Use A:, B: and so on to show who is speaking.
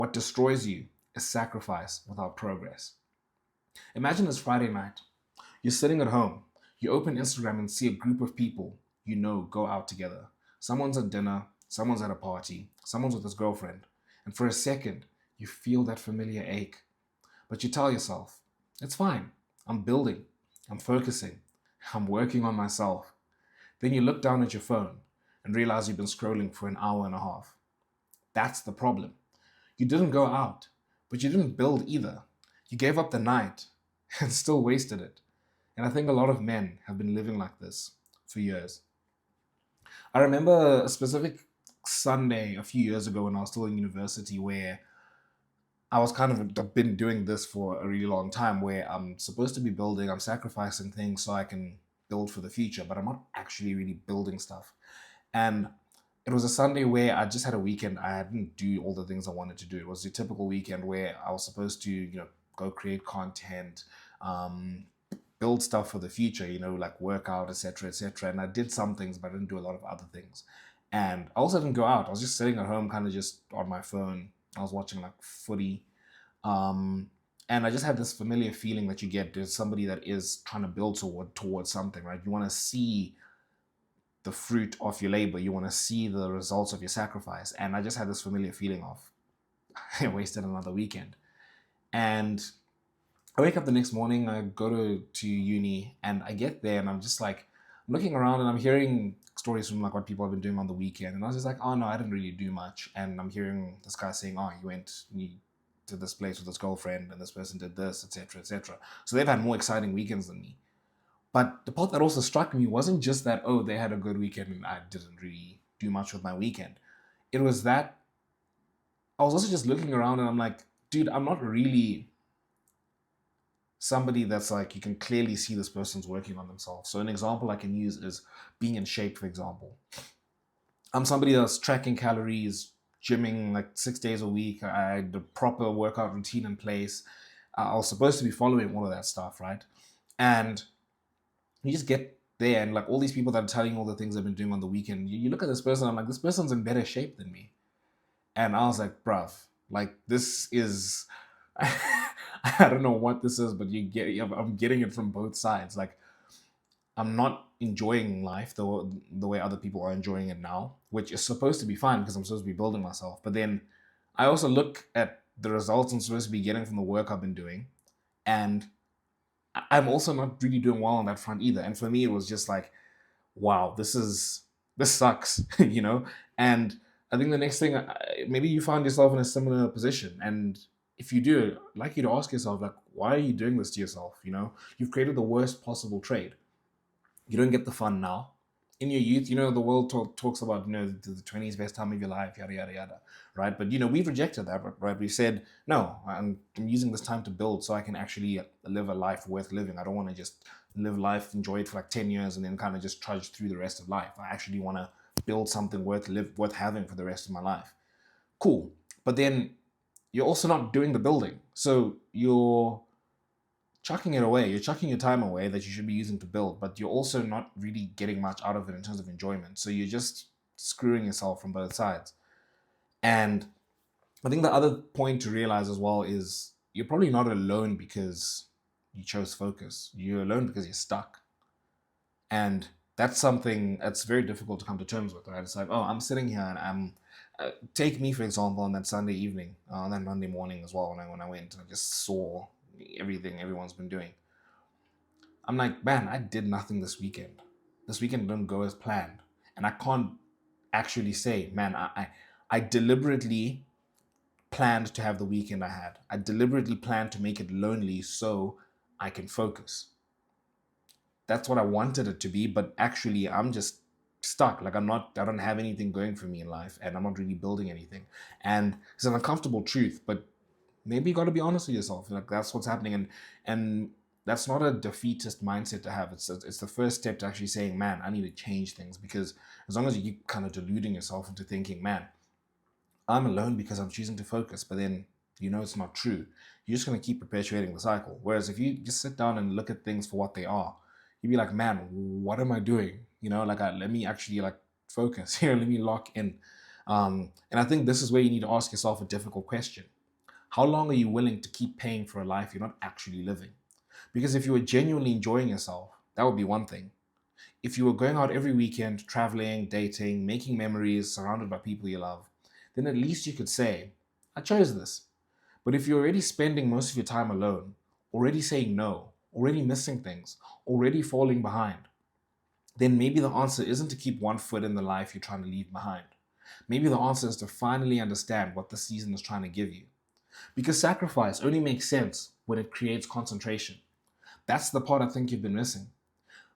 A: What destroys you is sacrifice without progress. Imagine it's Friday night. You're sitting at home. You open Instagram and see a group of people you know go out together. Someone's at dinner, someone's at a party, someone's with his girlfriend. And for a second, you feel that familiar ache. But you tell yourself, it's fine. I'm building. I'm focusing. I'm working on myself. Then you look down at your phone and realize you've been scrolling for an hour and a half. That's the problem. You didn't go out, but you didn't build either. You gave up the night and still wasted it. And I think a lot of men have been living like this for years. I remember a specific Sunday a few years ago when I was still in university where I was kind of I've been doing this for a really long time where I'm supposed to be building, I'm sacrificing things so I can build for the future, but I'm not actually really building stuff. And it was a Sunday where I just had a weekend. I didn't do all the things I wanted to do. It was a typical weekend where I was supposed to, go create content, um, build stuff for the future, like work out, etc., etc. And I did some things, but I didn't do a lot of other things. And I also didn't go out. I was just sitting at home, kind of just on my phone. I was watching like footy. Um, and I just had this familiar feeling that you get. There's somebody that is trying to build towards something, right? You want to see the fruit of your labor. You want to see the results of your sacrifice. And I just had this familiar feeling of I wasted another weekend. And I wake up the next morning, I go to uni, and I get there, and I'm just like, I'm looking around, and I'm hearing stories from like what people have been doing on the weekend, and I was just like, oh no, I didn't really do much, and I'm hearing this guy saying, oh, you to this place with his girlfriend, and this person did this, etc., etc. So they've had more exciting weekends than me. But the part that also struck me wasn't just that, oh, they had a good weekend and I didn't really do much with my weekend. It was that I was also just looking around and I'm like, dude, I'm not really somebody that's like, you can clearly see this person's working on themselves. So an example I can use is being in shape, for example. I'm somebody that's tracking calories, gymming like 6 days a week. I had a proper workout routine in place. I was supposed to be following all of that stuff, right? And you just get there and like all these people that are telling you all the things they've been doing on the weekend, you look at this person, I'm like, this person's in better shape than me. And I was like, bruv, like this is, I don't know what this is, but I'm getting it from both sides. Like I'm not enjoying life the way other people are enjoying it now, which is supposed to be fine because I'm supposed to be building myself. But then I also look at the results I'm supposed to be getting from the work I've been doing, and I'm also not really doing well on that front either. And for me, it was just like, wow, this sucks, you know. And I think the next thing, maybe you find yourself in a similar position, and if you do, I'd like you to ask yourself, like, why are you doing this to yourself? You've created the worst possible trade. You don't get the fun now. In your youth, the world talks about, the 20s best time of your life, yada, yada, yada, right? But, we've rejected that, right? We said, no, I'm using this time to build so I can actually live a life worth living. I don't want to just live life, enjoy it for like 10 years and then kind of just trudge through the rest of life. I actually want to build something worth having for the rest of my life. Cool. But then you're also not doing the building. So you're chucking it away. You're chucking your time away that you should be using to build, but you're also not really getting much out of it in terms of enjoyment. So you're just screwing yourself from both sides. And I think the other point to realize as well is you're probably not alone because you chose focus. You're alone because you're stuck. And that's something that's very difficult to come to terms with, right? It's like, oh, I'm sitting here and take me for example on that Sunday evening, on that Monday morning as well when I went, I just saw everything everyone's been doing. I'm like, man, I did nothing this weekend. This weekend didn't go as planned, and I can't actually say, man, I deliberately planned to have the weekend I had. I deliberately planned to make it lonely so I can focus. That's what I wanted it to be, but actually I'm just stuck. Like I don't have anything going for me in life, and I'm not really building anything. And it's an uncomfortable truth, but maybe you got to be honest with yourself. Like that's what's happening, and that's not a defeatist mindset to have. It's the first step to actually saying, man, I need to change things, because as long as you keep kind of deluding yourself into thinking, man, I'm alone because I'm choosing to focus, but then it's not true. You're just going to keep perpetuating the cycle. Whereas if you just sit down and look at things for what they are, you'd be like, man, what am I doing? Let me actually like focus here. Let me lock in. And I think this is where you need to ask yourself a difficult question. How long are you willing to keep paying for a life you're not actually living? Because if you were genuinely enjoying yourself, that would be one thing. If you were going out every weekend, traveling, dating, making memories, surrounded by people you love, then at least you could say, I chose this. But if you're already spending most of your time alone, already saying no, already missing things, already falling behind, then maybe the answer isn't to keep one foot in the life you're trying to leave behind. Maybe the answer is to finally understand what the season is trying to give you. Because sacrifice only makes sense when it creates concentration. That's the part I think you've been missing.